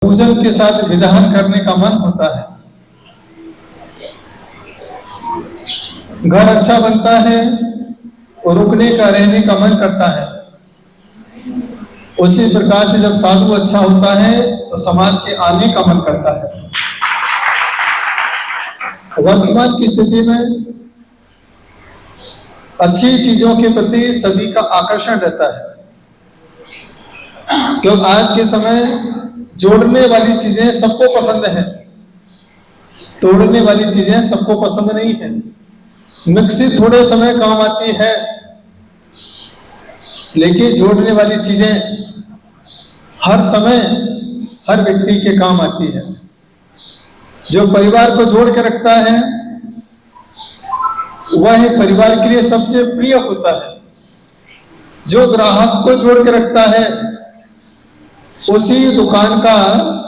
पूजन के साथ विधान करने का मन होता है, घर अच्छा बनता है और रुकने का रहने का मन करता है। उसी प्रकार से जब साधु अच्छा होता है तो समाज के आने का मन करता है। वर्तमान की स्थिति में अच्छी चीजों के प्रति सभी का आकर्षण रहता है, क्योंकि आज के समय जोड़ने वाली चीजें सबको पसंद है, तोड़ने वाली चीजें सबको पसंद नहीं है। मिक्सी थोड़े समय काम आती है, लेकिन जोड़ने वाली चीजें हर समय हर व्यक्ति के काम आती है। जो परिवार को जोड़ के रखता है वह परिवार के लिए सबसे प्रिय होता है। जो ग्राहक को जोड़ के रखता है उसी दुकान का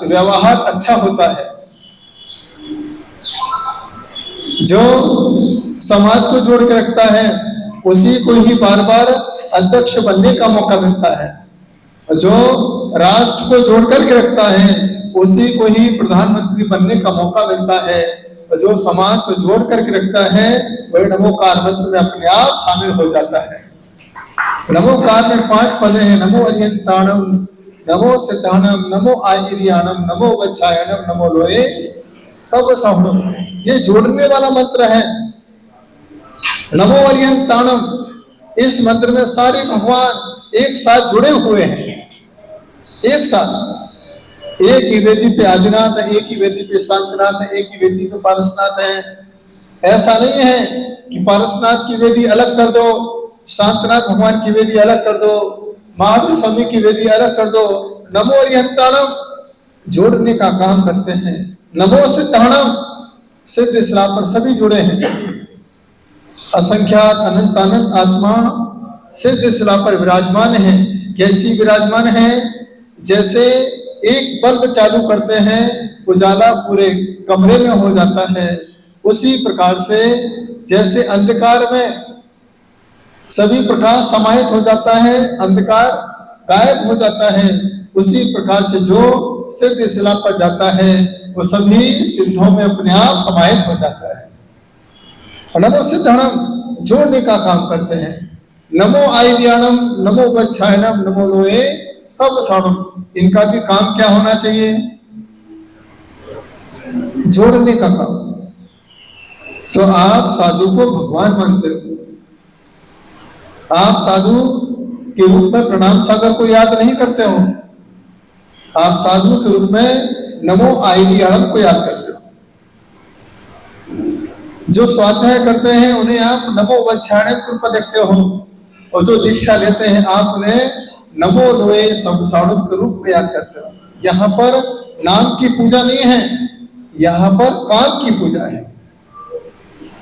व्यवहार अच्छा होता है। जो समाज को जोड़ के रखता है उसी को ही बार बार अध्यक्ष बनने का मौका मिलता है। जो राष्ट्र को जोड़ करके रखता है उसी को ही प्रधानमंत्री बनने का मौका मिलता है। जो समाज को जोड़ करके रखता है वही नमोकार मंत्र में अपने आप शामिल हो जाता है। नमोकार में 5 पद हैं, नमो अरियंताणम, नमो सिद्धानम, नमो आयरियानम, नमो वच्छायनम, नमो लोए सब सहनम। ये जोड़ने वाला मंत्र है। नमो अरियंताणम, इस मंत्र में सारे भगवान एक साथ जुड़े हुए हैं। एक साथ, एक ही वेदी पे आदिनाथ है, एक ही वेदी पे शांतनाथ है, एक ही वेदी पे पारसनाथ है। ऐसा नहीं है कि पारसनाथ की वेदी अलग कर दो, शांतनाथ भगवान की वेदी अलग कर दो, महावीर स्वामी की वेदी अलग कर दो। नमो अरिहंताणम जोड़ने का काम करते हैं। नमो सिद्धाणम, सिद्ध इस्लाम पर सभी जुड़े हैं। असंख्यात अनंत अनंत आत्मा सिद्ध इस्लाम पर विराजमान है। कैसी विराजमान है? जैसे एक बल्ब चालू करते हैं उजाला पूरे कमरे में हो जाता है, उसी प्रकार से जैसे अंधकार में सभी प्रकाश समाहित हो जाता है, अंधकार गायब हो जाता है, उसी प्रकार से जो सिद्ध इस्लाम पर जाता है वो सभी सिद्धों में अपने आप समाहित हो जाता है। नमो सिद्धाणम जोड़ने का काम करते हैं। नमो आयव्यानम, नमो वच्छायनम, नमो लोए सब साणम। इनका भी काम क्या होना चाहिए? जोड़ने का काम। तो आप साधु को भगवान मानते हो, आप साधु के रूप में प्रणाम सागर को याद नहीं करते हो, आप साधु के रूप में नमो आयव्यानम को याद करते हो। जो स्वाध्याय करते हैं उन्हें आप नमो वच्छायनम के रूप में देखते हो, और जो दीक्षा लेते हैं आप उन्हें नमो लोए संसाणुम के रूप में याद करते हो। यहाँ पर नाम की पूजा नहीं है, यहाँ पर काम की पूजा है।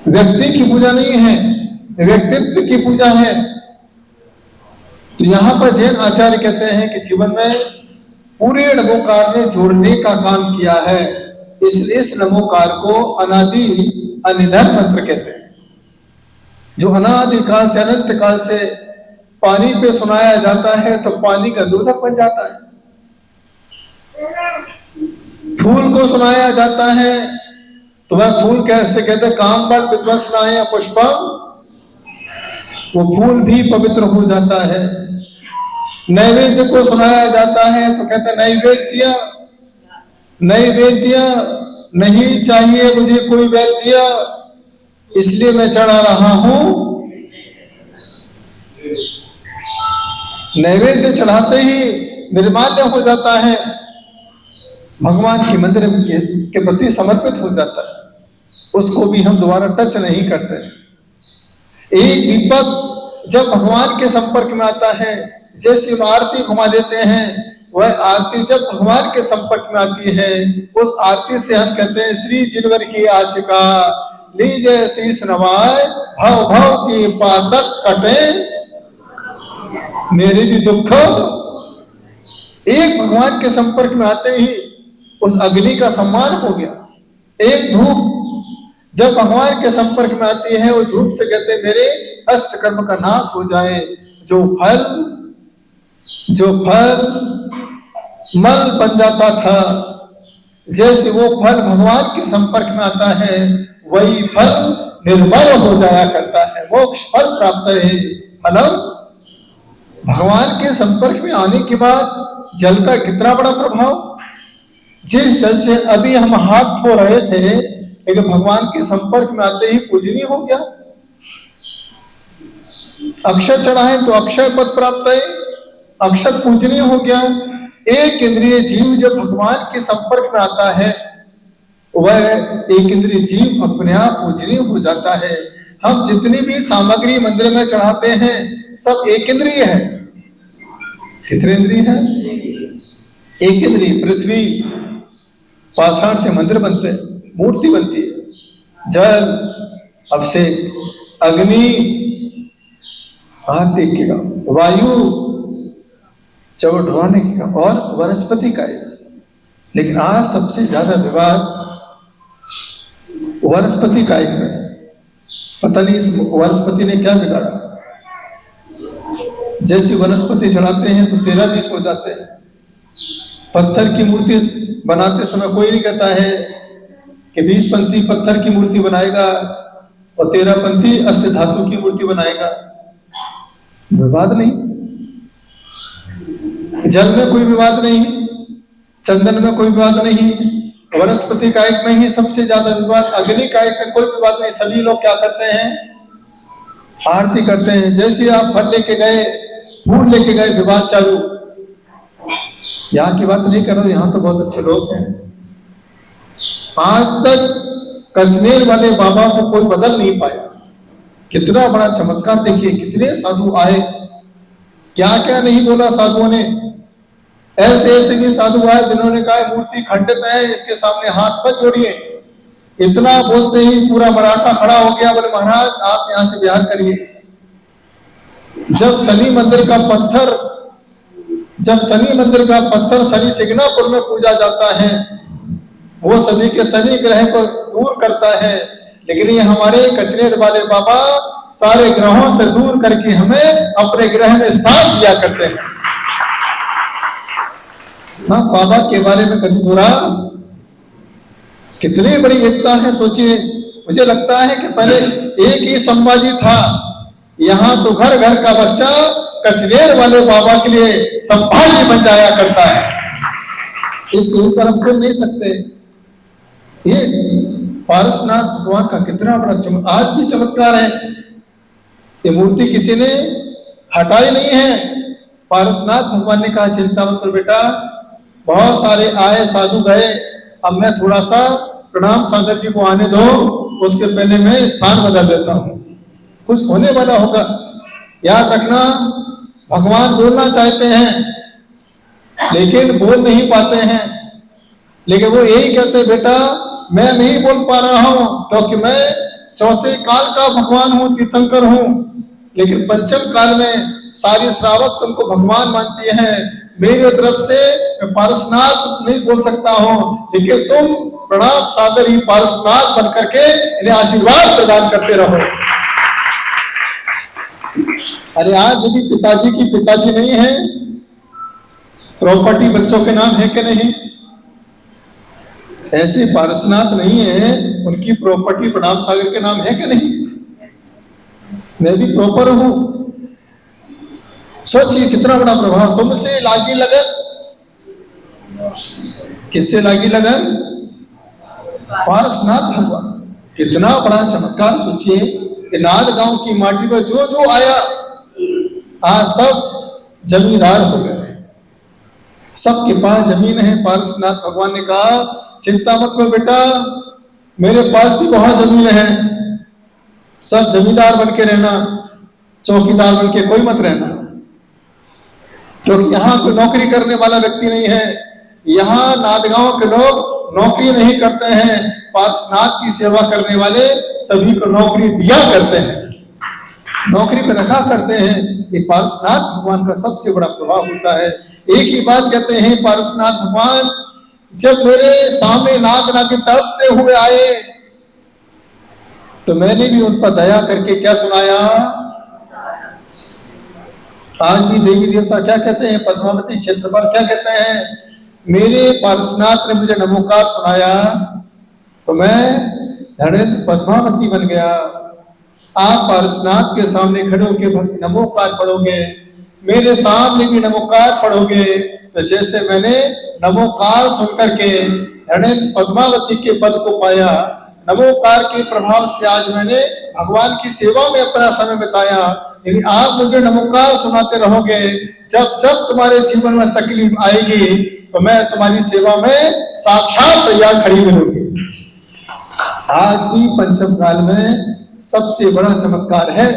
व्यक्ति की पूजा नहीं है, व्यक्तित्व की पूजा है। तो यहाँ पर जैन आचार्य कहते हैं कि जीवन में पूरे नमोकार ने जोड़ने का काम किया है, इसलिए इस नमोकार को अनादि अनिधन मंत्र कहते हैं। जो अनादि काल से अनंत काल से पानी पे सुनाया जाता है तो पानी का दूधक बन जाता है। फूल को सुनाया जाता है तो वह फूल कैसे कहते हैं, काम बल विध्वंसनाय पुष्पम, वो फूल भी पवित्र हो जाता है। नैवेद्य को सुनाया जाता है तो कहते नैवेद्य, नैवेद्य नहीं चाहिए मुझे कोई वैद्य, इसलिए मैं चढ़ा रहा हूं। नैवेद्य चढ़ाते ही निर्माल्य हो जाता है, भगवान की मंदिर के प्रति समर्पित हो जाता है, उसको भी हम दोबारा टच नहीं करते। एक दीपक जब भगवान के संपर्क में आता है, जैसे हम आरती घुमा देते हैं, वह आरती जब भगवान के संपर्क में आती है उस आरती से हम कहते हैं श्री जिनवर की आशिका लीजे शीस नवाए, भव भव की पातक कटे मेरे भी दुख। एक भगवान के संपर्क में आते ही उस अग्नि का सम्मान हो गया। एक धूप जब भगवान के संपर्क में आती है वो धूप से कहते मेरे अष्ट कर्म का नाश हो जाए। जो फल मल बन जाता था। जैसे वो फल भगवान के संपर्क में आता है, वही फल निर्मल हो जाया करता है, मोक्ष फल प्राप्त है। मतलब भगवान के संपर्क में आने के बाद जल का कितना बड़ा प्रभाव। जिस जल से अभी हम हाथ धो रहे थे, लेकिन भगवान के संपर्क में आते ही पूजनीय हो गया। अक्षय चढ़ाए तो अक्षय पद प्राप्त है, अक्षर पूजनीय हो गया। एक इंद्रिय जीव जब भगवान के संपर्क में आता है, वह एक इंद्रिय जीव अपने आप पूजनीय हो जाता है। हम जितनी भी सामग्री मंदिर में चढ़ाते हैं, सब एक इंद्रिय है। कितने इंद्रिय है? एक इंद्रिय। पृथ्वी पाषाण से मंदिर बनते हैं, मूर्ति बनती है। जल, अभिषेक, अग्नि आग टेकेगा, वायु चवट ढोने का, और वनस्पति का है। लेकिन आज सबसे ज्यादा विवाद वनस्पति का में है। पता नहीं इस वनस्पति ने क्या बिगाड़ा। जैसी वनस्पति चढ़ाते हैं तो 13-20 हो जाते हैं। पत्थर की मूर्ति बनाते समय कोई नहीं कहता है कि 20 पंथी पत्थर की मूर्ति बनाएगा और 13 पंथी अष्ट धातु की मूर्ति बनाएगा। विवाद नहीं, जल में कोई विवाद नहीं, चंदन में कोई विवाद नहीं, वनस्पति कायक में ही सबसे ज्यादा विवाद। अग्नि कायक में कोई विवाद नहीं। सभी लोग क्या करते हैं? आरती करते हैं। जैसे आप फल लेके गए, फूल लेके गए, विवाद चालू। यहाँ की बात नहीं कर रहा हूं, यहाँ तो बहुत अच्छे लोग हैं। आज तक कचनेर वाले बाबा को कोई बदल नहीं पाया। कितना बड़ा चमत्कार देखिए, कितने साधु आए, क्या क्या नहीं बोला साधुओं ने। ऐसे ऐसे भी साधु आए जिन्होंने कहा मूर्ति खंडित है, इसके सामने हाथ मत जोड़िए। इतना बोलते ही पूरा मराठा खड़ा हो गया, बोले महाराज आप यहां से बिहार करिए। जब शनि मंदिर का पत्थर शनि सिग्नापुर में पूजा जाता है, वो सभी के शनि ग्रह को दूर करता है। लेकिन ये हमारे कचनेर वाले बाबा सारे ग्रहों से दूर करके हमें अपने ग्रह में स्थान दिया करते हैं। हाँ, बाबा के बारे में कभी बुरा, कितनी बड़ी एकता है सोचिए। मुझे लगता है कि पहले एक ही संभाजी था, यहाँ तो घर घर का बच्चा कचनेर वाले बाबा के लिए संभाजी बन जाया करता है। इसके ऊपर हम सुन नहीं सकते। ये पारसनाथ भगवान का कितना बड़ा आज भी चमत्कार है। ये मूर्ति किसी ने हटाई नहीं है। पारसनाथ भगवान ने कहा चिंता मत करो बेटा, बहुत सारे आए साधु गए, अब मैं थोड़ा सा प्रणाम सागर जी को आने दो, उसके पहले मैं स्थान बदल देता हूं, कुछ होने वाला होगा। याद रखना, भगवान बोलना चाहते हैं लेकिन बोल नहीं पाते हैं। लेकिन वो यही कहते बेटा मैं नहीं बोल पा रहा हूं क्योंकि मैं चौथे काल का भगवान हूं, तीर्थंकर हूं। लेकिन पंचम काल में सारी श्रावक तुमको भगवान मानती है। मेरी तरफ से मैं पारसनाथ नहीं बोल सकता हूं, लेकिन तुम प्रणाम सागर ही पारसनाथ बन करके इन्हें आशीर्वाद प्रदान करते रहो। अरे आज भी पिताजी की पिताजी नहीं है, प्रॉपर्टी बच्चों के नाम है कि नहीं? ऐसे पारसनाथ नहीं है, उनकी प्रॉपर्टी प्रणाम सागर के नाम है कि नहीं? मैं भी प्रॉपर हूं। सोचिए कितना बड़ा प्रभाव। तुमसे लागी लगन, किससे लागी लगन? पारसनाथ भगवान। कितना बड़ा चमत्कार सोचिए कि नाद गांव की माटी पर जो जो आया आज सब जमींदार हो गए, सबके पास जमीन है। पारसनाथ भगवान ने कहा चिंता मत करो बेटा, मेरे पास भी बहुत जमीन है, सब जमींदार बन के रहना, चौकीदार बन के कोई मत रहना। क्योंकि यहाँ कोई नौकरी करने वाला व्यक्ति नहीं है। यहाँ नादगांव के लोग नौकरी नहीं करते हैं, पारसनाथ की सेवा करने वाले सभी को नौकरी दिया करते हैं, नौकरी पे रखा करते हैं। ये पारसनाथ भगवान का सबसे बड़ा प्रभाव होता है। एक ही बात कहते हैं पारसनाथ भगवान, जब मेरे सामने नाग नागिन तड़पते हुए आए तो मैंने भी उन पर दया करके क्या सुनाया। आज भी देवी देवता क्या कहते हैं, पद्मावती क्षेत्र पर क्या कहते हैं, मेरे पार्श्वनाथ ने मुझे नमोकार सुनाया तो मैं धनेन्द्र पद्मावती बन गया। आप पार्श्वनाथ के सामने खड़े होकर भक्ति नमोकार पढ़ोगे, मेरे सामने भी नमोकार पढ़ोगे, तो जैसे मैंने नमोकार सुनकर के धनेन्द्र पद्मावती के पद को पाया, नमोकार के प्रभाव से आज मैंने भगवान की सेवा में अपना समय बिताया। यदि आप मुझे नमोकार सुनाते रहोगे, जब जब तुम्हारे जीवन में तकलीफ आएगी तो मैं तुम्हारी सेवा में साक्षात तैयार खड़ी मिलूंगी। आज भी पंचम काल में सबसे बड़ा चमत्कार है,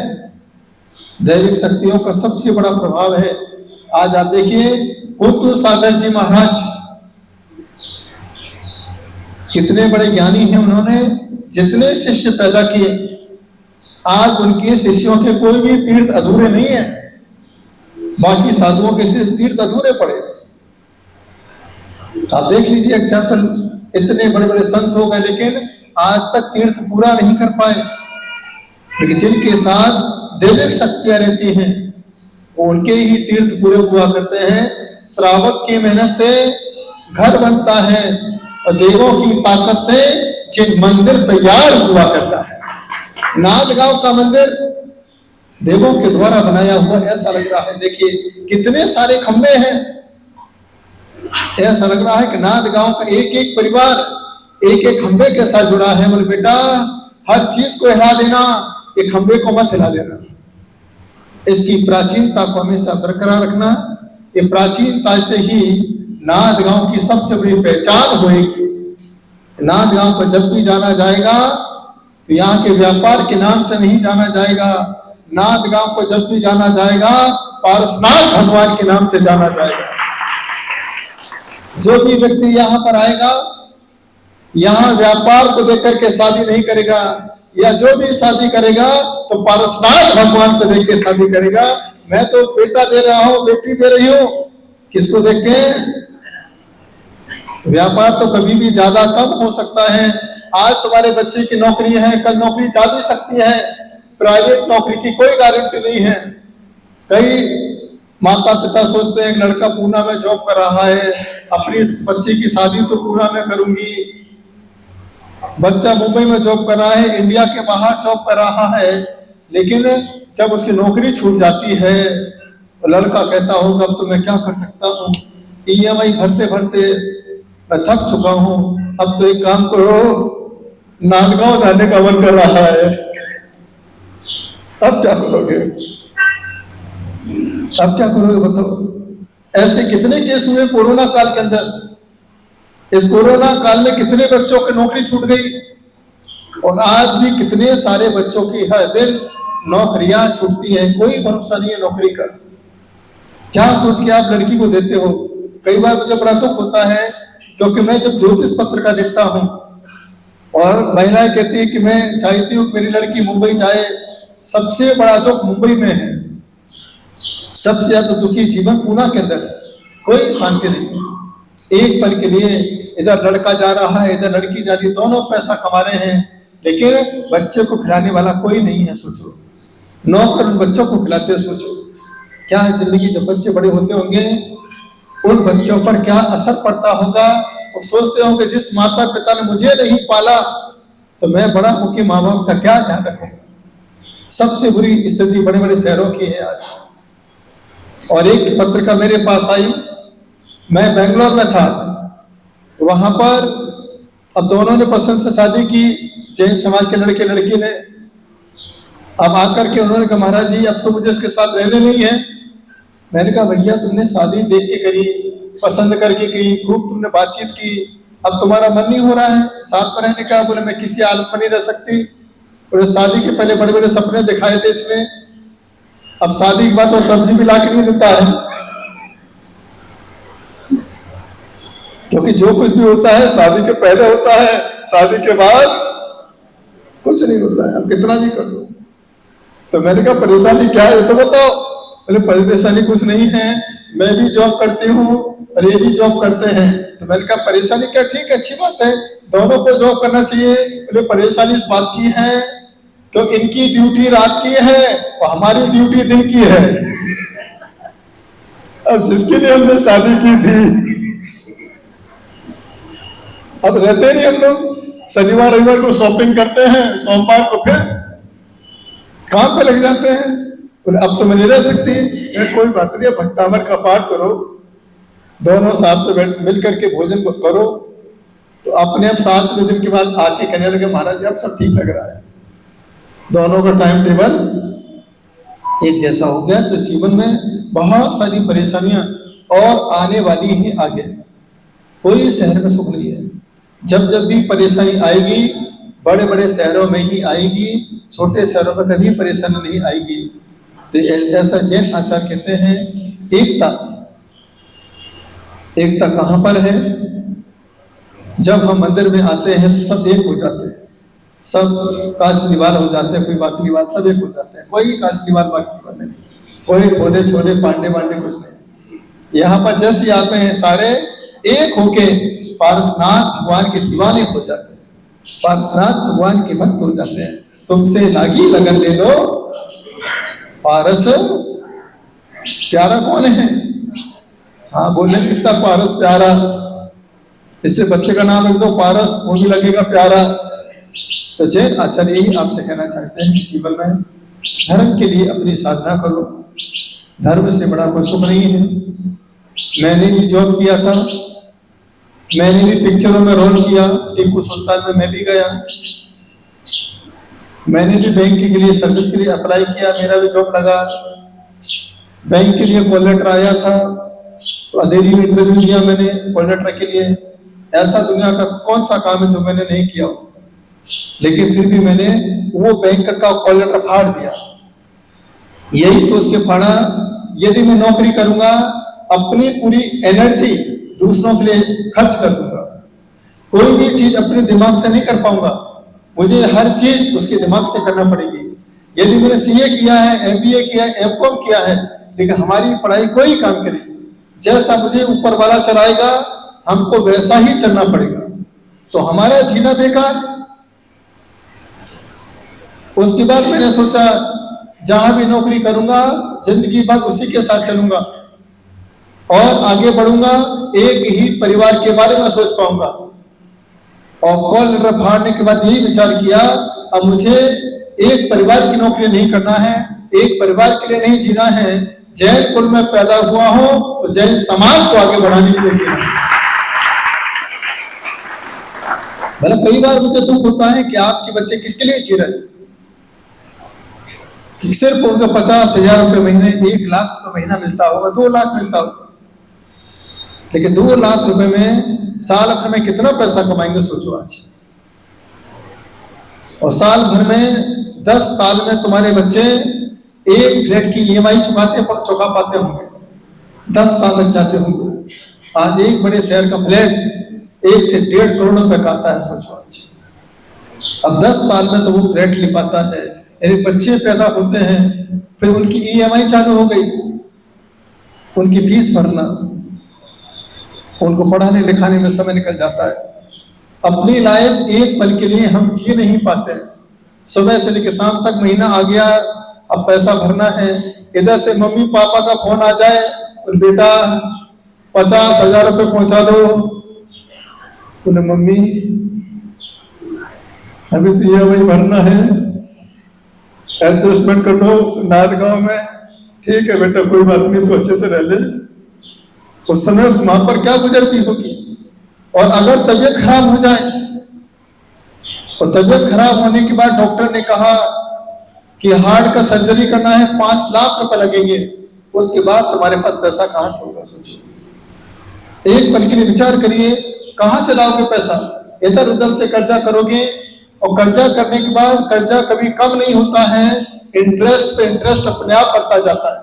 दैविक शक्तियों का सबसे बड़ा प्रभाव है। आज आप देखिए कुतु सागर जी महाराज कितने बड़े ज्ञानी हैं, उन्होंने जितने शिष्य पैदा किए, आज उनके शिष्यों के कोई भी तीर्थ अधूरे नहीं है, बाकी साधुओं के तीर्थ अधूरे पड़े। आप देख लीजिए एग्जाम्पल, इतने बड़े बड़े संत हो गए लेकिन आज तक तीर्थ पूरा नहीं कर पाए। लेकिन जिनके साथ दैविक शक्तियां रहती हैं वो उनके ही तीर्थ पूरे हुआ करते हैं। श्रावक की मेहनत से घर बनता है और देवों की ताकत से जिन मंदिर तैयार हुआ करता है। नांदगांव का मंदिर देवों के द्वारा बनाया हुआ ऐसा लग रहा है, देखिए कितने सारे खंबे हैं, ऐसा लग रहा है कि नांदगांव का एक एक परिवार एक एक खंबे के साथ जुड़ा है। बोले बेटा हर चीज को हिला देना, एक खंबे को मत हिला देना। इसकी प्राचीनता को हमेशा बरकरार रखना, ये प्राचीनता से ही नांदगांव की सबसे बड़ी पहचान होगी। नांदगांव को जब भी जाना जाएगा तो यहाँ के व्यापार के नाम से नहीं जाना जाएगा, नांदगांव को जब भी जाना जाएगा पार्श्वनाथ भगवान के नाम से जाना जाएगा। जो भी व्यक्ति यहाँ पर आएगा, यहाँ व्यापार को देख करके शादी नहीं करेगा, या जो भी शादी करेगा तो पार्श्वनाथ भगवान को देख के शादी करेगा। मैं तो बेटा दे रहा हूं, बेटी दे रही हूं, किसको देख के? व्यापार तो कभी भी ज्यादा कम हो सकता है। आज तुम्हारे बच्चे की नौकरी है, कल नौकरी जा भी सकती है, प्राइवेट नौकरी की कोई गारंटी नहीं है। कई माता पिता सोचते हैं लड़का पूना में जॉब कर रहा है, अपनी बच्चे की शादी तो पूना में करूंगी। बच्चा मुंबई में जॉब कर रहा है, इंडिया के बाहर जॉब कर रहा है, लेकिन जब उसकी नौकरी छूट जाती है तो लड़का कहता होगा अब तो मैं क्या कर सकता हूँ, EMI भरते भरते मैं थक चुका हूँ, अब तो एक काम करो, नांदगांव जाने का मन कर रहा है। अब क्या करोगे? अब क्या करोगे बताओ? ऐसे कितने केस हुए कोरोना काल के अंदर। इस कोरोना काल में कितने बच्चों की नौकरी छूट गई, और आज भी कितने सारे बच्चों की हर दिन नौकरियां छूटती हैं। कोई भरोसा नहीं है नौकरी का। क्या सोच के आप लड़की को देते हो? कई बार मुझे बड़ा दुख होता है, क्योंकि मैं जब ज्योतिष पत्र का देखता हूं और महिलाएं कहती है कि मैं चाहती हूँ मेरी लड़की मुंबई जाए, सबसे बड़ा दुख मुंबई में है। सबसे ज्यादा दुखी जीवन पूना के अंदर, कोई शांति नहीं। एक पल के लिए इधर लड़का जा रहा है, इधर लड़की जा रही है, दोनों पैसा कमा रहे हैं, लेकिन बच्चे को खिलाने वाला कोई नहीं है। सोचो, नौकर उन बच्चों को खिलाते हो, सोचो क्या है जिंदगी। जब बच्चे बड़े होते होंगे उन बच्चों पर क्या असर पड़ता होगा। और सोचते होंगे जिस माता पिता ने मुझे नहीं पाला तो मैं बड़ा होकर माँ बाप का क्या ध्यान रखूंगा। सबसे बुरी स्थिति बड़े बड़े शहरों की है आज। और एक पत्रिका मेरे पास आई, मैं बेंगलोर में था, वहां पर अब दोनों ने पसंद से शादी की, जैन समाज के लड़के लड़की ने। अब आकर के उन्होंने कहा महाराज जी अब तो मुझे इसके साथ रहने नहीं है। मैंने कहा भैया तुमने शादी देख के करी, पसंद करके की, खूब तुमने बातचीत की, अब तुम्हारा मन नहीं हो रहा है साथ में रहने का। बोले मैं किसी हालत में नहीं रह सकती। और शादी के पहले बड़े बड़े सपने दिखाए थे इसने, अब शादी के बाद तो सब्जी भी ला के नहीं देता है, क्योंकि जो कुछ भी होता है शादी के पहले होता है, शादी के बाद कुछ नहीं होता है। अब कितना भी कर लो। तो मैंने कहा परेशानी क्या है तो बताओ। बोले परेशानी कुछ नहीं है, मैं भी जॉब करती हूँ और ये भी जॉब करते हैं। तो मैंने कहा परेशानी क्या? ठीक है, अच्छी बात है, दोनों को जॉब करना चाहिए। बोले परेशानी इस बात की है तो इनकी ड्यूटी रात की है और हमारी ड्यूटी दिन की है। अब जिसके लिए हमने शादी की थी अब रहते नहीं हम लोग, शनिवार रविवार को शॉपिंग करते हैं, सोमवार को फिर काम पे लग जाते हैं। बोले अब तो मैं नहीं रह सकती। कोई बात नहीं, भट्टामर का पाठ करो, दोनों साथ में मिल करके भोजन करो, तो अपने आप 7वें दिन के बाद आके कहने लगे महाराज जी अब सब ठीक लग रहा है, दोनों का टाइम टेबल एक जैसा हो गया। तो जीवन में बहुत सारी परेशानियां और आने वाली ही आगे, कोई शहर में सुख नहीं है। जब जब भी परेशानी आएगी बड़े बड़े शहरों में ही आएगी, छोटे शहरों में कभी परेशानी नहीं आएगी। तो ऐसा जैन आचार्य कहते हैं एकता, एकता कहां पर है? जब हम मंदिर में आते हैं तो सब एक हो जाते हैं, सब काश निवार हो जाते हैं, कोई बाकी निवार, सब एक हो जाते हैं, कोई काश निवार बाकी निवार नहीं, कोई भोले छोले पांडे वांडे कुछ नहीं। यहाँ पर जैसे आते हैं सारे एक होके पारसनाथ भगवान के दीवाने हो जाते हैं, पारसनाथ भगवान के भक्त हो जाते हैं। तुमसे लागी लगन ले लो, पारस प्यारा कौन है? हाँ बोले कितना पारस प्यारा, इससे बच्चे का नाम लिख दो पारस, वो भी लगेगा प्यारा। तो जैन आचार्य यही आपसे कहना चाहते हैं, जीवन में धर्म के लिए अपनी साधना करो, धर्म से बड़ा कोई सुख नहीं है। मैंने भी जॉब किया था, मैंने भी पिक्चरों में रोल किया, टीपू सुल्तान में मैं भी गया, मैंने भी बैंक के लिए सर्विस के लिए अप्लाई किया, मेरा भी जॉब लगा, बैंक के लिए कॉल लेटर आया था, तो अधेरी में इंटरव्यू दिया मैंने कॉल लेटर के लिए। ऐसा दुनिया का कौन सा काम है जो मैंने नहीं किया, लेकिन फिर भी मैंने वो बैंक का कॉल लेटर फाड़ दिया, यही सोच के फाड़ा यदि मैं नौकरी करूंगा अपनी पूरी एनर्जी दूसरों के लिए खर्च कर दूंगा, कोई भी चीज अपने दिमाग से नहीं कर पाऊंगा, मुझे हर चीज उसके दिमाग से करना पड़ेगी। यदि मैंने सीए किया है, एमबीए किया है, एमकॉम किया है, लेकिन हमारी पढ़ाई कोई काम करे, जैसा मुझे ऊपर वाला चलाएगा हमको वैसा ही चलना पड़ेगा, तो हमारा जीना बेकार। उसके बाद मैंने सोचा जहां भी नौकरी करूंगा जिंदगी भर उसी के साथ चलूंगा और आगे बढ़ूंगा, एक ही परिवार के बारे में सोच पाऊंगा। और कॉल लेटर फाड़ने के बाद यही विचार किया अब मुझे एक परिवार की नौकरी नहीं करना है, एक परिवार के लिए नहीं जीना है, जैन कुल में पैदा हुआ हो तो जैन समाज को आगे बढ़ाने के लिए जीना। मतलब कई बार मुझे दुख होता है कि आपके बच्चे किसके लिए जी रहे हैं, सिर्फ उनको 50,000 रुपए महीने, 1 लाख रुपए महीना मिलता होगा, 2 लाख मिलता होगा, लेकिन 2 लाख रुपए में साल भर में कितना पैसा कमाएंगे सोचो आज। और साल भर में 10 साल में तुम्हारे बच्चे एक फ्लैट की ईएमआई चुका पाते होंगे, 10 साल लग जाते होंगे। आज एक बड़े शहर का फ्लैट 1 से 1.5 करोड़ रुपए का आता है, सोचो आज। अब 10 साल में तो वो फ्लैट ले पाता है, यानी बच्चे पैदा होते हैं, फिर उनकी ईएमआई चालू हो गई, उनकी फीस भरना, उनको पढ़ाने लिखाने में समय निकल जाता है। अपनी लाइफ एक पल के लिए हम जी नहीं पाते, सुबह से लेकर शाम तक महीना आ गया, अब पैसा भरना है, इधर से मम्मी पापा का फोन आ जाए और बेटा 50,000 रुपये पहुंचा दो, बोले मम्मी अभी तो ये वही भरना है, एडजस्टमेंट कर लो नारगांव में, ठीक है बेटा कोई बात नहीं, तो अच्छे से रह ले। उस समय उस मां पर क्या गुजरती होगी। और अगर तबीयत खराब हो जाए, और तबीयत खराब होने के बाद डॉक्टर ने कहा कि हार्ट का सर्जरी करना है, 5 लाख रुपए लगेंगे, उसके बाद तुम्हारे पास पैसा कहां से होगा सोचो। एक पल के लिए विचार करिए, कहां से लाओगे पैसा? इधर उधर से कर्जा करोगे, और कर्जा करने के बाद कर्जा कभी कम नहीं होता है, इंटरेस्ट पे इंटरेस्ट अपने आप बढ़ता जाता है,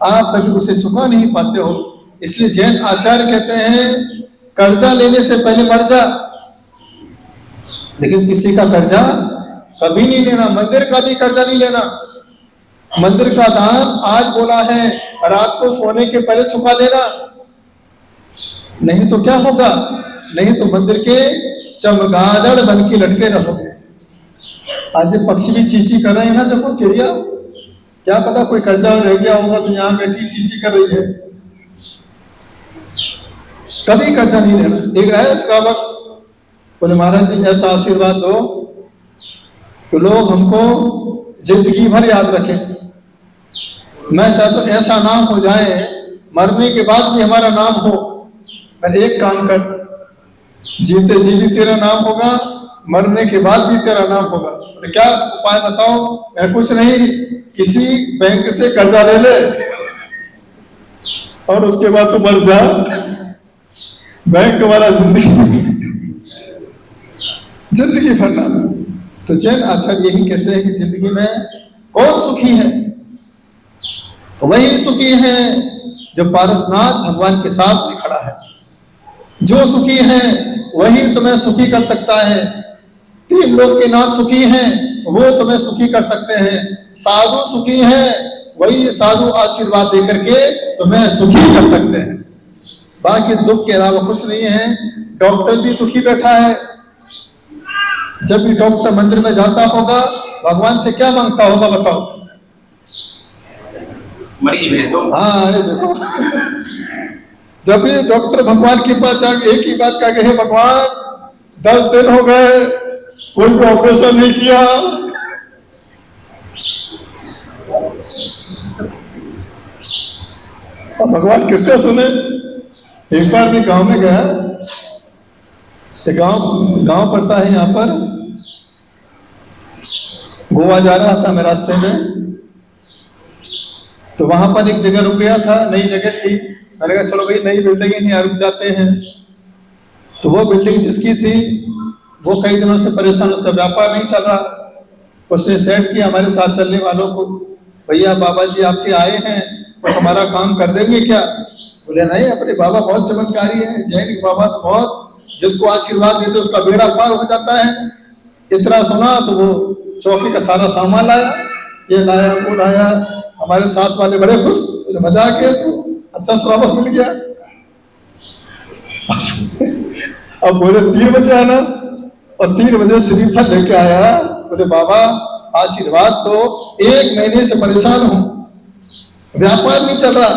आप कभी उसे चुका नहीं पाते हो। इसलिए जैन आचार्य कहते हैं कर्जा लेने से पहले मर जा, लेकिन किसी का कर्जा कभी नहीं लेना, मंदिर का भी कर्जा नहीं लेना। मंदिर का दान आज बोला है, रात को सोने के पहले चुका देना, नहीं तो क्या होगा, नहीं तो मंदिर के चमगादड़ बन के लटके रहोगे। आज पक्षी भी चींची कर रहे हैं ना, देखो चिड़िया, क्या पता कोई कर्जा रह गया होगा तो यहाँ बैठी चींची कर रही है। कभी कर्जा नहीं लेना। एक है श्रावक, बोले महाराज जी ऐसा आशीर्वाद दो कि लोग हमको जिंदगी भर याद रखें। मैं चाहता हूं ऐसा नाम हो जाए मरने के बाद भी हमारा नाम हो। मैंने एक काम कर, जीते जी भी तेरा नाम होगा, मरने के बाद भी तेरा नाम होगा। तो क्या उपाय बताओ? मैं कुछ नहीं, किसी बैंक से कर्जा ले ले और उसके बाद तू मर जा, बैंक वाला जिंदगी भर नाम। तो जैन आचार्य यही कहते हैं कि जिंदगी में कौन सुखी है? वही सुखी है जो पारसनाथ भगवान के साथ में खड़ा है। जो सुखी है वही तुम्हें सुखी कर सकता है। तीन लोग के नाथ सुखी हैं, वो तुम्हें सुखी कर सकते हैं। साधु सुखी है, वही साधु आशीर्वाद देकर के तुम्हें सुखी कर सकते हैं। बाकी दुख के अलावा कुछ नहीं है। डॉक्टर भी दुखी बैठा है। जब भी डॉक्टर मंदिर में जाता होगा भगवान से क्या मांगता होगा बताओ? मरीज भेज दो। हाँ ये देखो, जब भी डॉक्टर भगवान के पास जाके एक ही बात कहे, हे भगवान 10 दिन हो गए कोई भी ऑपरेशन नहीं किया। अब भगवान किसका सुने? एक बार मैं गांव में गया, एक गांव पड़ता है यहाँ पर, गोवा जा रहा था मैं रास्ते में, तो वहां पर एक जगह रुक गया था, नई जगह थी। मैंने कहा चलो भाई नई बिल्डिंग है, यहाँ रुक जाते हैं। तो वो बिल्डिंग जिसकी थी वो कई दिनों से परेशान, उसका व्यापार नहीं चल रहा। उसने सेट किया हमारे साथ चलने वालों को, भैया बाबा जी आपके आए हैं, कुछ हमारा काम कर देंगे क्या? बोले नहीं, अपने बाबा बहुत चमत्कारी है, जैन बाबा तो बहुत, जिसको आशीर्वाद देते उसका बेड़ा पार हो जाता है। इतना सुना तो वो चौकी का सारा सामान लाया, ये लाया वो लाया। हमारे साथ वाले बड़े खुश, मजा आ गया, तो अच्छा श्रावक मिल गया। अब बोले 3 बजे आना, और 3 बजे श्रीफल लेके आया। बोले बाबा आशीर्वाद तो, 1 महीने से परेशान हूं, व्यापार नहीं चल रहा।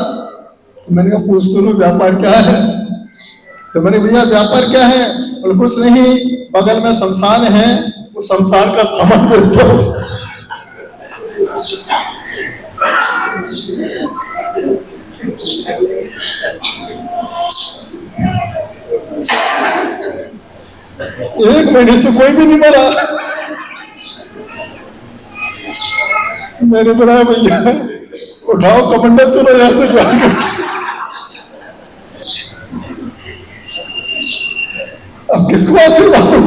तो मैंने कहा पूछ तो लो व्यापार क्या है? तो मैंने भैया व्यापार क्या है? बोले कुछ नहीं, बगल में शमशान है, वो शमशान का सामान बेच दो। एक महीने से कोई भी नहीं मरा। मैंने बोला भैया उठाओ कमंडल, चलो यहां से जा कर। अब किसको आशीर्वाद दूं?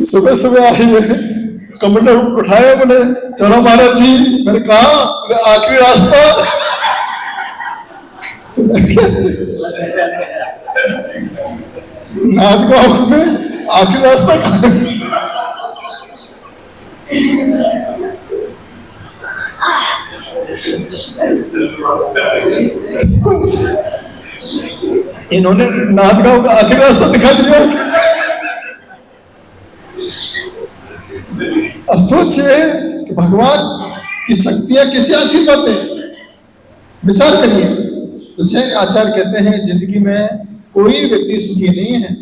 सुबह सुबह आई है, कमंडल उठाया, बोले चलो महाराज जी। मैंने कहा आखिरी रास्ता। नांदगांव में आखिरी रास्ता कहाँ? इन्होंने नांदगांव का आखिरी रास्ता दिखा दिया। अब सोचिए कि भगवान की शक्तियां किसे आशीर्वाद दें, विचार करिए। तो जैन आचार्य कहते हैं जिंदगी में कोई व्यक्ति सुखी नहीं है।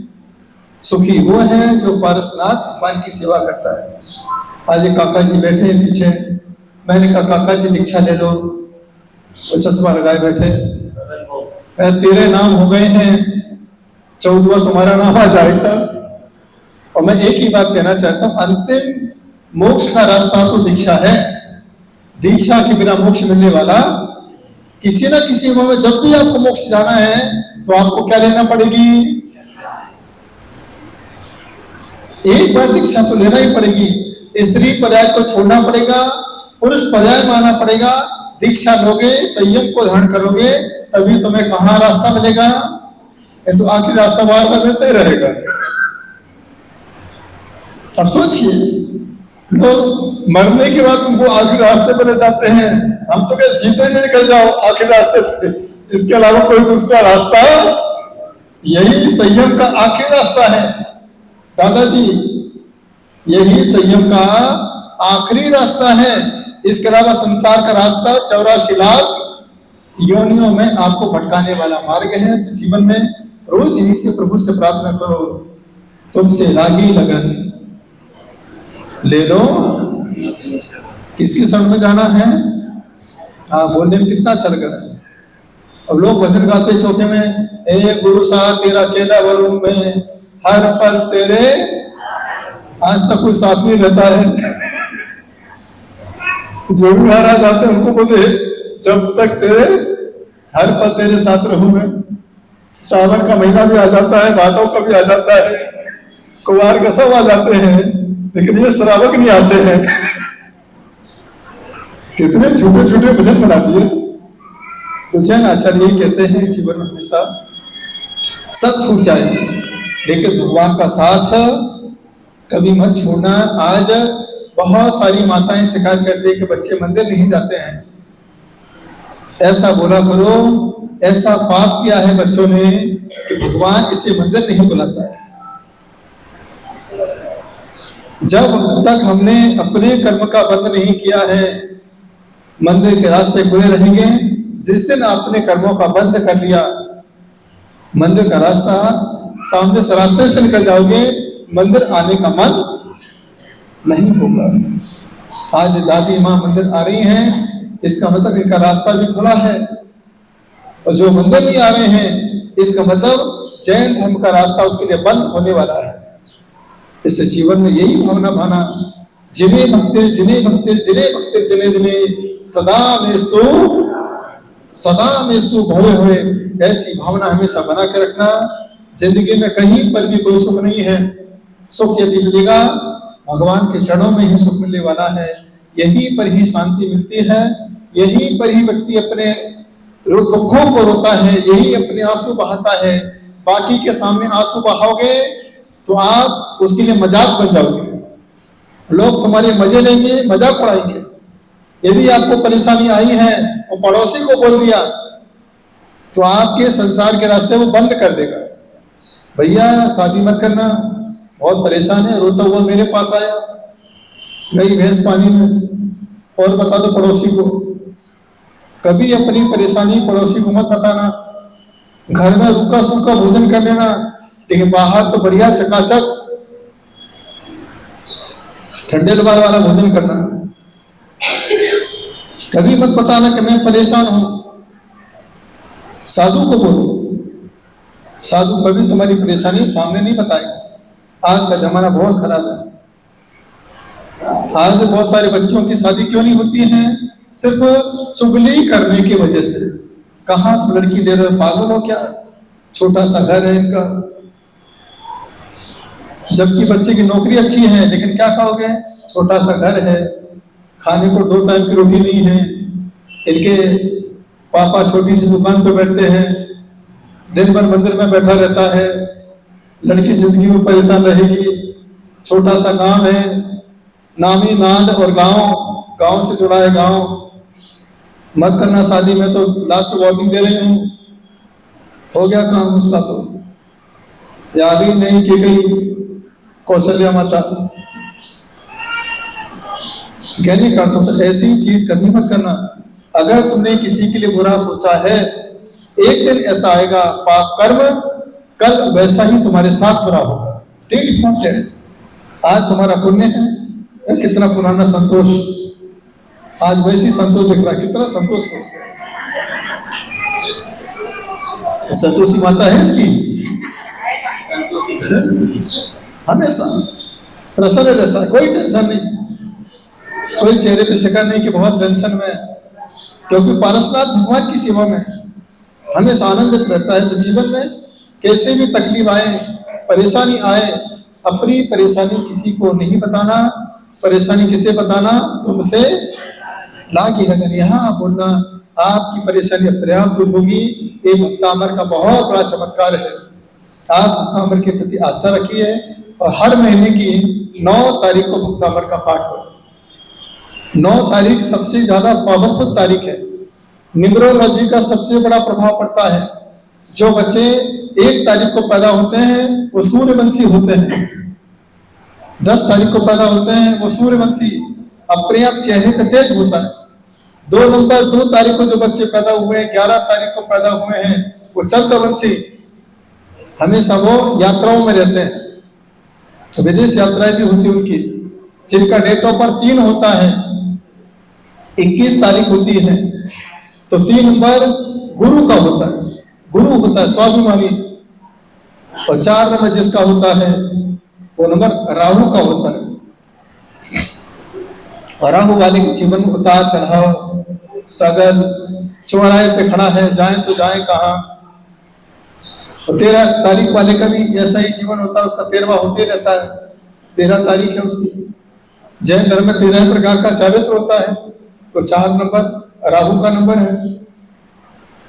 सुखी वो है जो पारसनाथ भगवान की सेवा करता है। आज एक काका जी बैठे हैं पीछे, मैंने कहा काका जी दीक्षा ले लो, वो चश्मा लगाए बैठे। तेरे नाम हो गए हैं, 14वां तुम्हारा नाम आ जाएगा। और मैं एक ही बात कहना चाहता हूं, अंतिम मोक्ष का रास्ता तो दीक्षा है। दीक्षा के बिना मोक्ष मिलने वाला किसी ना किसी में, जब भी आपको मोक्ष जाना है तो आपको क्या लेना पड़ेगी? एक बार दीक्षा तो लेना ही पड़ेगी। स्त्री पर्याय को छोड़ना पड़ेगा, पुरुष पर्याय मानना पड़ेगा। दीक्षा लोगे, संयम को धारण करोगे, तभी तुम्हें कहां रास्ता मिलेगा। तो आखिरी रास्ता बार बार मिलता ही रहेगा। अब सोचिए, लोग मरने के बाद तुमको आखिरी रास्ते पर ले जाते हैं, हम तो क्या जीते जी निकल जाओ आखिरी रास्ते पे, इसके अलावा कोई दूसरा रास्ता? यही संयम का आखिरी रास्ता है दादाजी, यही संयम का आखिरी रास्ता है। इसके अलावा संसार का रास्ता 84 लाख योनियों में आपको भटकाने वाला मार्ग है। तो जीवन में रोज यही से प्रभु से प्रार्थना करो, तुमसे लागी लगन ले लो। किसकी शरण में जाना है? हाँ, बोलने में कितना अच्छा लग रहा है। अब लोग भजन गाते चौके में, ए गुरु साथ तेरा चेला बनूं मैं, हर पल तेरे। आज तक कोई साथ नहीं रहता है। जो भी महाराज आते हैं उनको बोले, जब तक तेरे हर पल तेरे साथ रहूं मैं। सावन का महीना भी आ जाता है, भादव का भी आ जाता है, कुमार का सब आ जाते हैं, लेकिन ये श्रावक नहीं आते हैं। कितने छोटे छोटे भजन बना दिए। तो जैन आचार्य यही कहते हैं, जीवन में हमेशा सब छूट जाए लेकिन भगवान का साथ कभी मत छोड़ना। आज बहुत सारी माताएं शिकायत करती है कि बच्चे मंदिर नहीं जाते हैं। ऐसा बोला करो, ऐसा पाप किया है बच्चों ने कि भगवान इसे मंदिर नहीं बुलाता है। जब तक हमने अपने कर्म का बंद नहीं किया है, मंदिर के रास्ते खुले रहेंगे। जिस दिन आपने कर्मों का बंद कर लिया, मंदिर का रास्ता सामने से रास्ते से निकल जाओगे, मंदिर आने का मन नहीं होगा। आज दादी माँ मंदिर आ रही हैं, इसका मतलब इनका रास्ता भी खुला है। और जो मंदिर नहीं आ रहे हैं, इसका मतलब जैन धर्म का रास्ता उसके लिए बंद होने वाला है। इससे जीवन में यही भावना भाना, जिने भक्तिर जिने भक्तिर जिने भक्तिर दिने दिने सदा में स्तु भवे हुए, ऐसी भावना हमेशा बना के रखना। जिंदगी में कहीं पर भी कोई सुख नहीं है। सुख यदि मिलेगा भगवान के चरणों में ही सुख मिलने वाला है। यहीं पर ही शांति मिलती है, यहीं पर ही व्यक्ति अपने दुखों को रोता है, यही अपने आंसू बहाता है। बाकी के सामने आंसू बहाओगे तो आप उसके लिए मजाक बन जाओगे। लोग तुम्हारे मजे लेंगे, मजाक उड़ाएंगे। यदि आपको परेशानी आई है और पड़ोसी को बोल दिया तो आपके संसार के रास्ते वो बंद कर देगा। भैया शादी मत करना, बहुत परेशान है, रोता हुआ मेरे पास आया, गई भैंस पानी में, और बता दो पड़ोसी को। कभी अपनी परेशानी पड़ोसी को मत बताना। घर में रूखा सूखा भोजन कर लेना, लेकिन बाहर तो बढ़िया चकाचक ठंडे लबार वाला भोजन करना। कभी मत बताना कि मैं परेशान हूं। साधु को बोलो, साधु कभी तुम्हारी परेशानी सामने नहीं बताएगा। आज का जमाना बहुत खराब है। आज बहुत सारे बच्चों की शादी क्यों नहीं होती है? सिर्फ चुगली करने की वजह से। कहां तुम लड़की दे रहे हो, पागल हो क्या? छोटा सा घर है इनका, जबकि बच्चे की नौकरी अच्छी है, लेकिन क्या कहोगे? छोटा सा घर है, खाने को 2 टाइम की रोटी नहीं है। इनके पापा छोटी सी दुकान पे बैठते हैं, दिन भर मंदिर में बैठा रहता है। लड़की जिंदगी में परेशान रहेगी। छोटा सा गांव है, नामी नाद और गांव से जुड़ा है। गांव मत करना शादी में, तो लास्ट वार्निंग दे रही हूँ। हो गया काम उसका, तो याद ही नहीं कि गई कौशल्या माता कहने का तो ऐसी चीज कभी मत करना। अगर तुमने किसी के लिए बुरा सोचा है, एक दिन ऐसा आएगा पाप कर्म, कल वैसा ही तुम्हारे साथ बुरा होगा। आज तुम्हारा पुण्य है, कितना पुराना संतोष, आज वैसी संतोष दिख रहा, कितना संतोष हो। संतोषी माता है इसकी, हमेशा प्रसन्न रहता है, कोई टेंशन नहीं, कोई चेहरे पे शिकन नहीं कि बहुत टेंशन में, क्योंकि पारसनाथ भगवान की सेवा में हमेशा आनंदित रहता है। तो जीवन में कैसे भी तकलीफ आए, परेशानी आए, अपनी परेशानी किसी को नहीं बताना। परेशानी किसे बताना? तुमसे लागी लगन, यहाँ बोलना आपकी परेशानी अपने आप दूर होगी। ये भक्तामर का बहुत बड़ा चमत्कार है। आप भक्तामर के प्रति आस्था रखिए और हर महीने की 9 तारीख को भक्तामर का पाठ करो। 9 तारीख सबसे ज्यादा पावनपुर तारीख है। न्यूमरोलॉजी का सबसे बड़ा प्रभाव पड़ता है। जो बच्चे 1 तारीख को पैदा होते हैं वो सूर्यवंशी होते हैं। 10 तारीख को पैदा होते हैं वो सूर्यवंशी, अपने आप चेहरे पे तेज होता है। 2 तारीख को जो बच्चे पैदा हुए हैं, 11 तारीख को पैदा हुए हैं, वो चंद्रवंशी हमेशा वो यात्राओं में रहते हैं, तो विदेश यात्राएं भी होती उनकी, जिनका डेट ऑफ बर्थ 3 होता है, 21 तारीख होती है, तो 3 नंबर गुरु का होता है, गुरु होता है स्वाभिमानी। और 4 नंबर जिसका होता है वो नंबर राहु का होता है। और राहु वाले के जीवन में उतार चढ़ाव, स्ट्रगल, चौराहे पे खड़ा है, जाए तो जाए कहाँ। और 13 तारीख वाले का भी ऐसा ही जीवन होता है, उसका 13वां होते रहता है, 13 तारीख है उसकी। जैन धर्म में 13 प्रकार का चारित्र होता है, तो 4 नंबर राहु का नंबर है।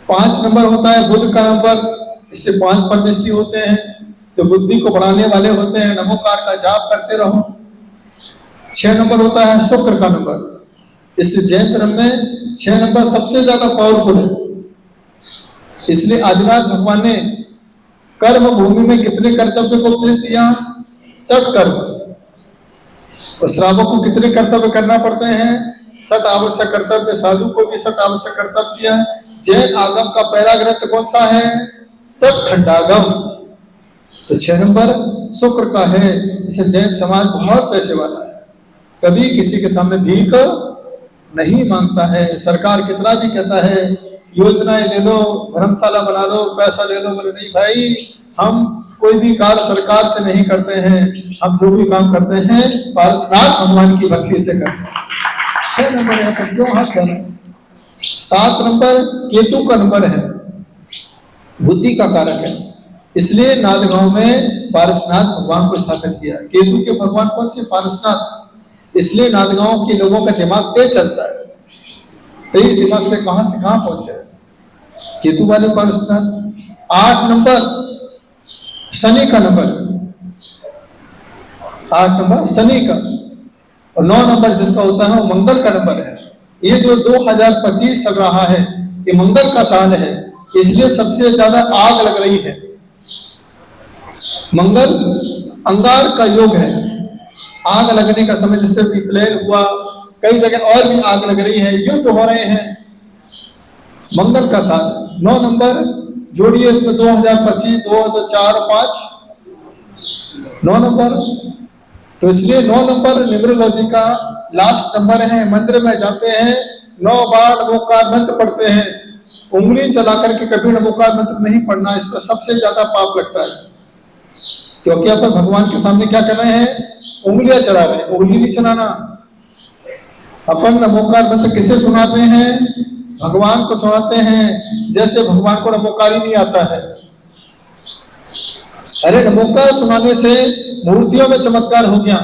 5 नंबर होता है बुध का नंबर, इससे 5 परमेष्टि होते हैं, जो बुद्धि को बढ़ाने वाले होते हैं, नमोकार का जाप करते रहो। 6 नंबर होता है शुक्र का नंबर, इसलिए जैन धर्म में 6 नंबर सबसे ज्यादा पावरफुल है। इसलिए आदिनाथ भगवान ने कर्म भूमि में कितने कर्तव्य को उपदेश दिया? 60 कर्म। और श्रावक को कितने कर्तव्य करना पड़ते हैं? 60 आवश्यक कर्तव्य। साधु को भी 60 आवश्यक कर्तव्य दिया। जैन आगम का पहला ग्रंथ कौन सा है? सतखंडागम। तो 6 नंबर शुक्र का है। इसे जैन समाज बहुत पैसे वाला है, कभी किसी के सामने भीख नहीं मांगता है। सरकार कितना भी कहता है योजनाएं ले लो, धर्मशाला बना लो, पैसा ले लो, बोले नहीं भाई, हम कोई भी कार्य सरकार से नहीं करते हैं, हम जो भी काम करते हैं पारसनाथ भगवान की भक्ति से करते हैं। 6 नंबर है तो क्यों हाथ बना। 7 नंबर केतु का नंबर है, बुद्धि का कारक है, इसलिए नादगांव में पारसनाथ भगवान को स्थापित किया। केतु के भगवान कौन से? पारसनाथ। इसलिए नादगांव के लोगों का दिमाग तेज चलता है। तेज दिमाग से कहां पहुंच गए केतु वाले पारसनाथ। 8 नंबर शनि का नंबर, 8 नंबर शनि का। और 9 नंबर जिसका होता है वो मंगल का नंबर है। ये जो 2025 चल रहा है ये मंगल का साल है, इसलिए सबसे ज्यादा आग लग रही है। मंगल अंगार का योग है, आग लगने का समय, जिससे भी प्लेन हुआ, कई जगह और भी आग लग रही है, युद्ध हो रहे हैं। मंगल का साल। 9 नंबर जोड़िए इसमें 2025, 2, 4, 5, 9 नंबर। तो इसलिए 9 नंबर न्यूमरोलॉजी का लास्ट नंबर है। मंदिर में जाते हैं 9 बार नमोकार मंत्र पढ़ते हैं, उंगली चला करके कभी नमोकार मंत्र नहीं पढ़ना, इस पर सबसे ज्यादा पाप लगता है। क्योंकि अपन भगवान के सामने क्या कर रहे हैं? उंगलियां चला रहे हैं, उंगली नहीं चलाना। अपन नमोकार मंत्र किसे सुनाते हैं? भगवान को सुनाते हैं, जैसे भगवान को नमोकार ही नहीं आता है। अरे नमोकार सुनाने से मूर्तियों में चमत्कार हो गया।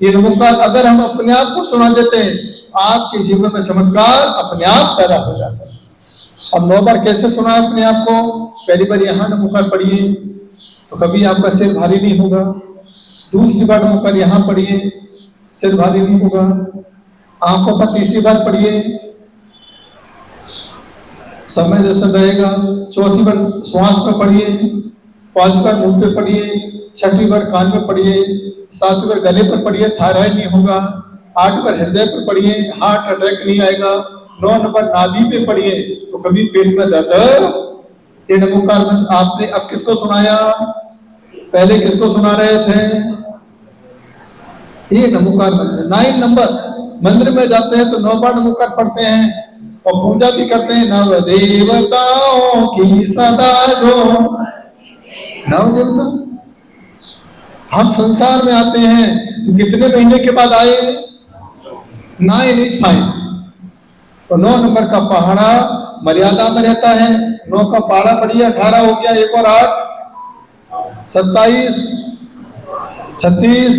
ये नमोकार अगर हम अपने आप को सुना देते हैं, आपके जीवन में चमत्कार अपने आप पैदा हो जाता है। अब 9 बार कैसे सुना अपने आप को? पहली बार यहाँ नमोकार पढ़िए तो कभी आपका सिर भारी नहीं होगा। दूसरी बार नमोकार यहाँ पढ़िए, सिर भारी नहीं होगा। आंखों पर तीसरी बार पढ़िए, समय जैसा रहेगा। चौथी बार श्वास पर पढ़िए, 5 बार मुंह पे पढ़िए, 6वीं बार कान में पढ़िए, 7वीं बार गले पर पढ़िए, थायराइड नहीं होगा। 8 बार हृदय पर पढ़िए, हार्ट अटैक नहीं आएगा। 9 नंबर नाभि पे पढ़िए तो कभी पेट में दर्द। ये नमोकार मंत्र आपने अब किसको सुनाया? पहले किसको सुना रहे थे? ये नमोकार मंत्र। 9 नंबर मंदिर में जाते हैं तो 9 बार नमोकार पढ़ते हैं और पूजा भी करते हैं। नव देवताओं की सदा जो, नव देवता। हम संसार में आते हैं तो कितने महीने के बाद आए? 9 इज 5। तो 9 नंबर का पहाड़ा मर्यादा में रहता है। 9 का पहाड़ा बढ़िया, 18 हो गया, 1 और 8, 27, 36।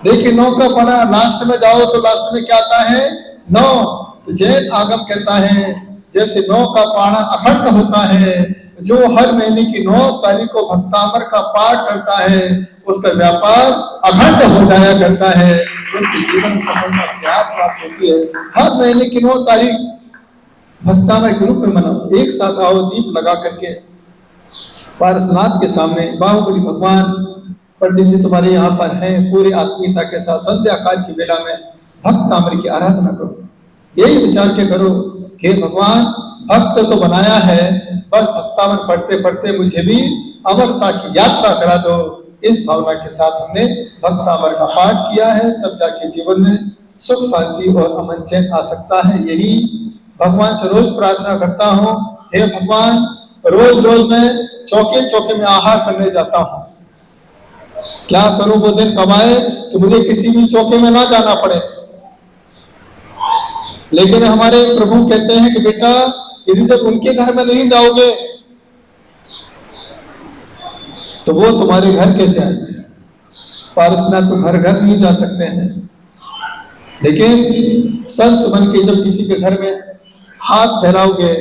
देखिए 9 का पढ़ा, लास्ट में जाओ तो लास्ट में क्या आता है? 9। जैन आगम कहता है जैसे 9 का पाना अखंड होता है, जो हर महीने की 9 तारीख को भक्तामर का पाठ करता है उसका व्यापार अखंड हो जाया करता है, उसके जीवन सफलता प्राप्त होती है। हर महीने की 9 तारीख भक्तामर के रूप में मनाओ। एक साथ आओ दीप लगा करके पारसनाथ के सामने। बाहुबली भगवान पंडित जी तुम्हारे यहाँ पर हैं, पूरी आत्मीयता के साथ संध्या काल की वेला में भक्तामर की आराधना करो। यही विचार के करो कि भगवान भक्त तो बनाया है, बस भक्तावन पढ़ते पढ़ते मुझे भी अमरता की यात्रा करा दो। इस भावना के साथ हमने भक्तामर का पाठ किया है, तब जाके जीवन में सुख शांति और अमन चैन आ सकता है। यही भगवान से रोज प्रार्थना करता हूँ, हे भगवान रोज रोज मैं चौके चौके में आहार करने जाता हूँ, क्या करूं वो दिन कमाए कि मुझे किसी भी चौके में ना जाना पड़े। लेकिन हमारे प्रभु कहते हैं कि बेटा यदि जब उनके घर में नहीं जाओगे तो वो तुम्हारे घर कैसे आएंगे। पारसनाथ तो घर घर नहीं जा सकते हैं, लेकिन संत बन के जब किसी के घर में हाथ फैलाओगे,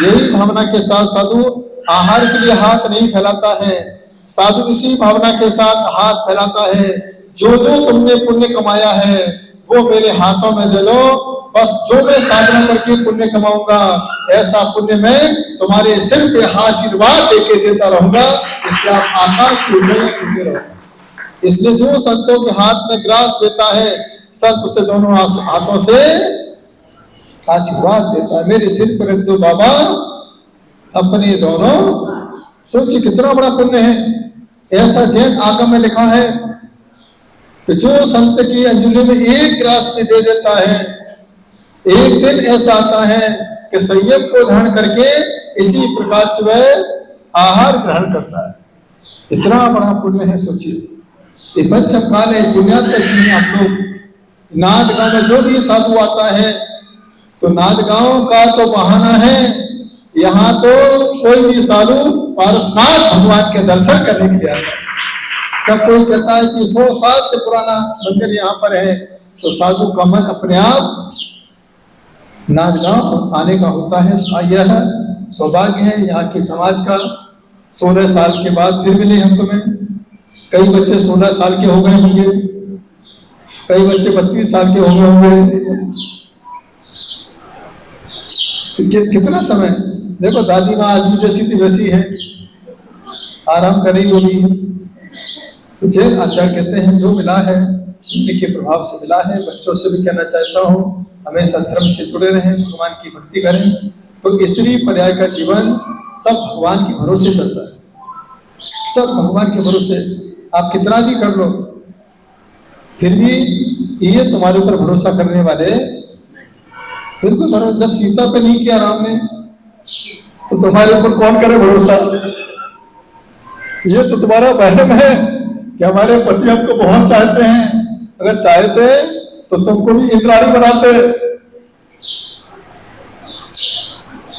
यही भावना के साथ साधु आहार के लिए हाथ नहीं फैलाता है, साधु इसी भावना के साथ हाथ फैलाता है, जो जो तुमने पुण्य कमाया है वो मेरे हाथों में दे दो, बस जो मैं साधना करके पुण्य कमाऊंगा ऐसा पुण्य मैं तुम्हारे सिर पे आशीर्वाद देके देता रहूंगा, इससे आप आकाश की ऊंचाई छूते रहो। इसलिए जो संतों के हाथ में ग्रास देता है, संत उसे दोनों हाथों से आशीर्वाद देता है। मेरे सिर पर रख दो बाबा अपने दोनों। सोचिए कितना बड़ा पुण्य है। ऐसा जैन आगम में लिखा है कि जो संत की अंजलि में एक ग्रास में दे देता है, एक दिन ऐसा आता है कि संयम को धारण करके इसी प्रकार से वह आहार ग्रहण करता है। इतना बड़ा पुण्य है। सोचिए ये पंचम काल है, पुण्यात्मा जी हैं आप लोग। नादगांव में जो भी साधु आता है तो नादगांव का तो बहाना है, यहाँ तो कोई भी साधु पारसनाथ भगवान के दर्शन करने के लिए आता है। जब कोई कहता है कि 100 साल से पुराना मंदिर यहाँ पर है, तो साधु का मन अपने आप नादगांव आने का होता है। यह सौभाग्य है यहाँ के समाज का। 16 साल के बाद फिर मिले हम तुम्हें। कई बच्चे 16 साल के हो गए होंगे, कई बच्चे 32 साल के हो गए होंगे। तो कितना समय, देखो दादी माँ आज जैसी थी वैसी है, आराम करेगी होगी। तो जैन आचार्य कहते हैं जो मिला है उनके प्रभाव से मिला है। बच्चों से भी कहना चाहता हूँ हमेशा धर्म से जुड़े रहें, भगवान की भक्ति करें। तो स्त्री पर्याय का जीवन सब भगवान के भरोसे चलता है, सब भगवान के भरोसे। आप कितना भी कर लो फिर भी ये तुम्हारे ऊपर भरोसा करने वाले फिर कोई भरोसा। जब सीता पे नहीं किया राम ने तो तुम्हारे ऊपर कौन करे भरोसा। ये तो तुम्हारा वहम है कि हमारे पति हमको बहुत चाहते हैं, अगर चाहते तो तुमको भी इंद्राणी बनाते।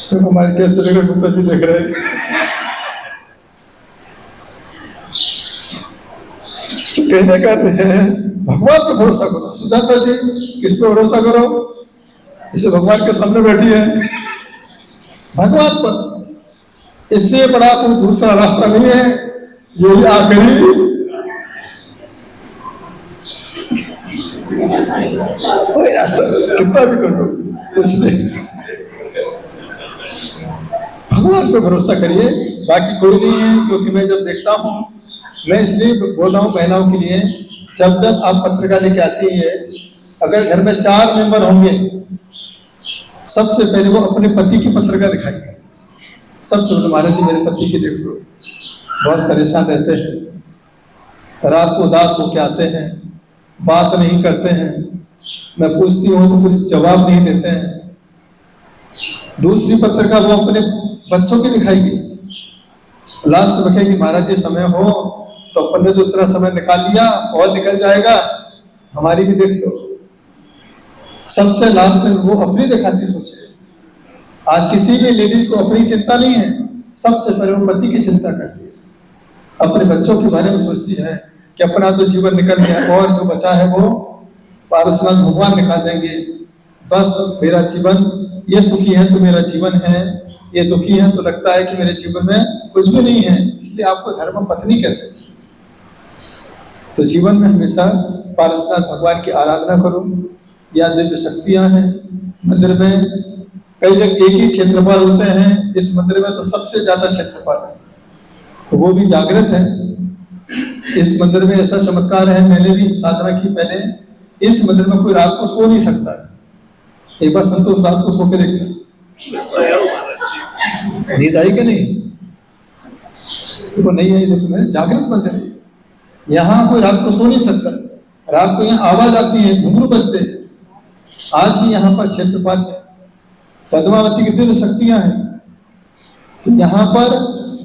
तो हमारे कैसे लेकर गुप्ता जी देख रहे हैं। तो कहने का भगवान पे भरोसा करो। सुजाता जी किस पे भरोसा करो, इसे भगवान के सामने बैठी है, भगवान पर। इससे बड़ा कोई दूसरा रास्ता नहीं है, यही आखिरी कोई रास्ता कितना भी कर लो। इसलिए भगवान पे भरोसा करिए, बाकी कोई नहीं है। क्योंकि मैं जब देखता हूँ, मैं इसलिए बोल रहा हूँ महिलाओं के लिए, जब जब आप पत्रिका लेके आती है, अगर घर में 4 मेंबर होंगे, सबसे पहले वो अपने पति की पत्रिका दिखाएंगे। सबसे पहले महाराज जी मेरे पति की देख लो, बहुत परेशान रहते हैं, रात को उदास होके आते हैं, बात नहीं करते हैं, मैं पूछती हूँ तो कुछ जवाब नहीं देते हैं। दूसरी पत्रिका वो अपने बच्चों की दिखाएगी, लास्ट में कहेगी महाराज जी समय हो तो अपन ने तो इतना समय निकाल लिया और निकल जाएगा, हमारी भी देख लो। सबसे लास्ट में वो अपनी दिखाती। सोचे आज किसी भी लेडीज को अपनी चिंता नहीं है, सबसे पहले वो पति की चिंता करती है, अपने बच्चों के बारे में सोचती है कि अपना तो जीवन निकल गया और जो बचा है वो पारसनाथ भगवान निकाल देंगे। बस मेरा जीवन, ये सुखी है तो मेरा जीवन है, ये दुखी है तो लगता है कि मेरे जीवन में कुछ भी नहीं है। इसलिए आपको धर्म पत्नी कहते हैं। तो जीवन में हमेशा पारसनाथ भगवान की आराधना करो। या दिव्य शक्तियां हैं मंदिर में, कई जगह एक ही क्षेत्रफल होते हैं, इस मंदिर में तो सबसे ज्यादा क्षेत्रफल है, तो वो भी जागृत है। इस मंदिर में ऐसा चमत्कार है, मैंने भी साधना की पहले, इस मंदिर में कोई रात को सो नहीं सकता है। एक बार संतोष रात को सो के देखना, नींद आई कि नहीं? देखो नहीं आई, देखो मैं जागृत बनते रहिए। यहाँ कोई रात को सो नहीं सकता, रात को यहाँ आवाज आती है, घुंघरू बजते हैं। आज भी यहाँ पर क्षेत्रपाल में पद्मावती की दिव्य शक्तियां हैं, तो यहाँ पर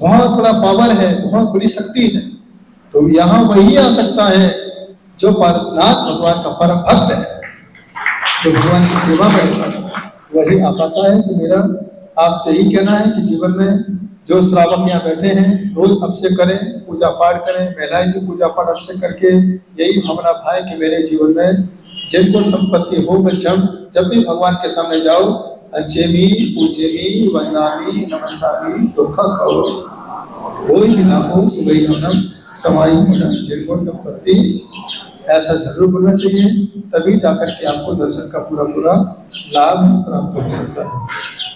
बहुत बड़ा पावर है, बहुत बड़ी शक्ति है। तो यहाँ वही आ सकता है जो पारसनाथ भगवान का परम भक्त है, जो भगवान की सेवा में रहता है, वही आ पाता है। तो मेरा आपसे यही कहना है कि जीवन में जो श्रावक यहाँ बैठे हैं रोज अभिषेक करें, पूजा पाठ करें, महिलाएं भी पूजा पाठ अभिषेक करके यही भावना भाए कि मेरे जीवन में जिनको संपत्ति हो, जब भी भगवान के सामने जाओ, अच्छेमी पूजेमी वंदनामी नमस्कामी दुख कहो कोई भी ना हो सुबह नम समाई होना, जिनको संपत्ति ऐसा जरूर बोलना चाहिए, तभी जाकर के आपको दर्शन का पूरा लाभ प्राप्त हो सकता है।